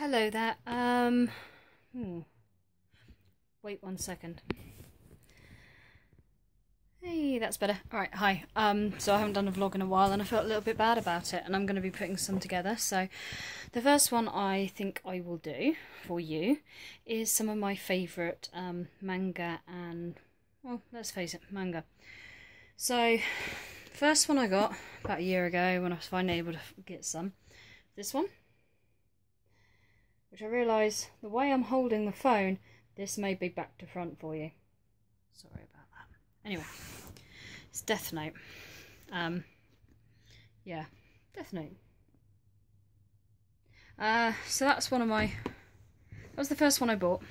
Hello there. Wait 1 second. Hey, that's better. Alright, hi. So I haven't done a vlog in a while and I felt a little bit bad about it, and I'm going to be putting some together. So the first one I think I will do for you is some of my favourite manga and, well, let's face it, manga. So first one I got about a year ago when I was finally able to get some. This one, which I realise the way I'm holding the phone, this may be back to front for you. Sorry about that. Anyway, it's Death Note. Yeah, Death Note. So that's one of my. That was the first one I bought.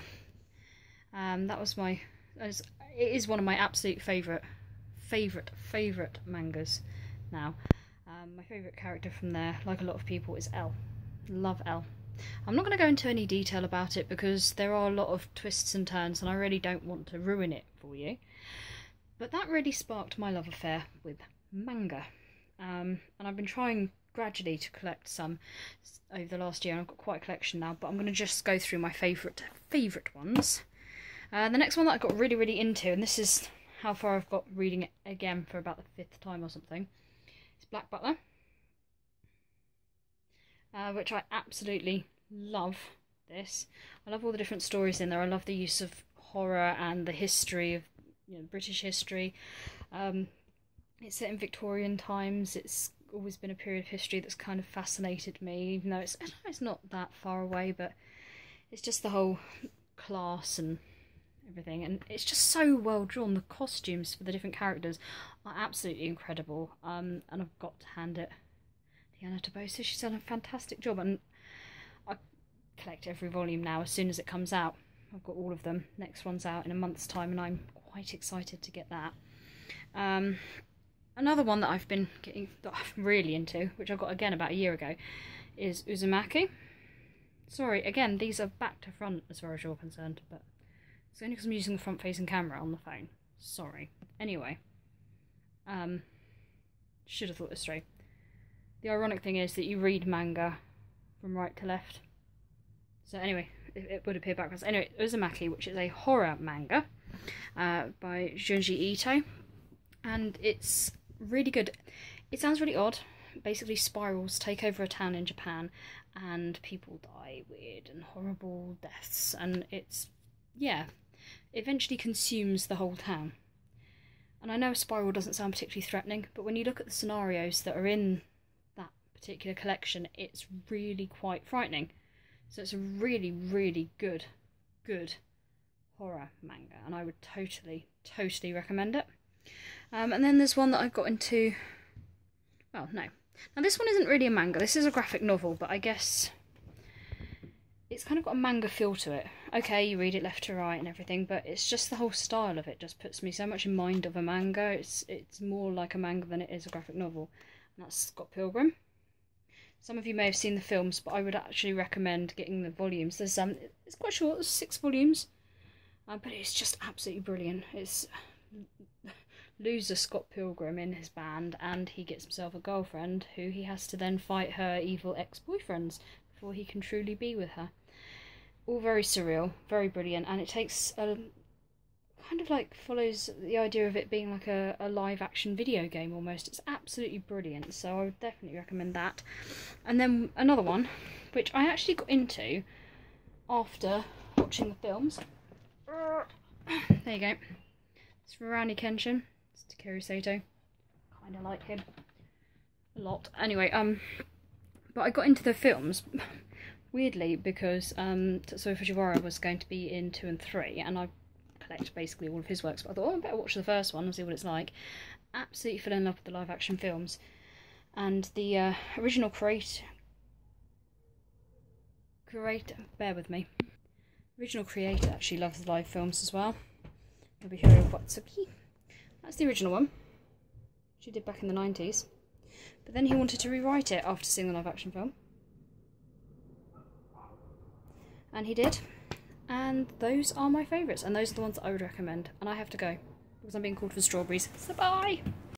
That was my. It is one of my absolute favourite mangas. Now, my favourite character from there, like a lot of people, is L. Love L. I'm not going to go into any detail about it because there are a lot of twists and turns and I really don't want to ruin it for you. But that really sparked my love affair with manga. And I've been trying gradually to collect some over the last year. I've got quite a collection now, but I'm going to just go through my favourite ones. The next one that I got really into, and this is how far I've got reading it again for about the 5th time or something, is Black Butler. Which I absolutely love this. I love all the different stories in there. I love the use of horror and the history of, British history. It's set in Victorian times. It's always been a period of history that's kind of fascinated me, even though it's not that far away, but it's just the whole class and everything, and it's just so well drawn. The costumes for the different characters are absolutely incredible, and I've got to hand it Anna Tobosa. She's done a fantastic job, and I collect every volume now as soon as it comes out. I've got all of them. Next one's out in a month's time and I'm quite excited to get that. Another one that I've been getting, that I'm really into, which I got again about a year ago, is Uzumaki. Sorry, again, these are back to front as far as you're concerned, but it's only because I'm using the front facing camera on the phone. Sorry. Anyway, should have thought this through. The ironic thing is that you read manga from right to left. So anyway, it would appear backwards. Anyway, Uzumaki, which is a horror manga by Junji Ito. And it's really good. It sounds really odd. Basically, spirals take over a town in Japan and people die weird and horrible deaths. And it's, yeah, eventually consumes the whole town. And I know a spiral doesn't sound particularly threatening, but when you look at the scenarios that are in particular collection, it's really quite frightening. So it's a really good horror manga, and I would totally recommend it. And then there's one that I got into, well, no, now this one isn't really a manga, this is a graphic novel, but I guess it's kind of got a manga feel to it. Okay, you read it left to right and everything, but it's just the whole style of it just puts me so much in mind of a manga. It's more like a manga than it is a graphic novel, and that's Scott Pilgrim. Some of you may have seen the films, but I would actually recommend getting the volumes. There's it's quite short, there's 6 volumes, but it's just absolutely brilliant. It's loser Scott Pilgrim in his band, and he gets himself a girlfriend who he has to then fight her evil ex-boyfriends before he can truly be with her. All very surreal, very brilliant, and it takes a kind of like follows the idea of it being like a live action video game almost. It's absolutely brilliant, so I would definitely recommend that. And then another one, which I actually got into after watching the films. There you go. It's Rurouni Kenshin. It's Takeru Sato. Kind of like him a lot. Anyway, but I got into the films weirdly because Tetsuo Fujiwara was going to be in 2 and 3, and I collect basically all of his works, but I thought, I better watch the first one and see what it's like. Absolutely fell in love with the live action films, and the original creator, bear with me, original creator actually loves the live films as well. Nobuhiro Watsuki. That's the original one she did back in the 90s, but then he wanted to rewrite it after seeing the live action film, and he did. And those are my favourites, and those are the ones that I would recommend. And I have to go because I'm being called for strawberries. So bye!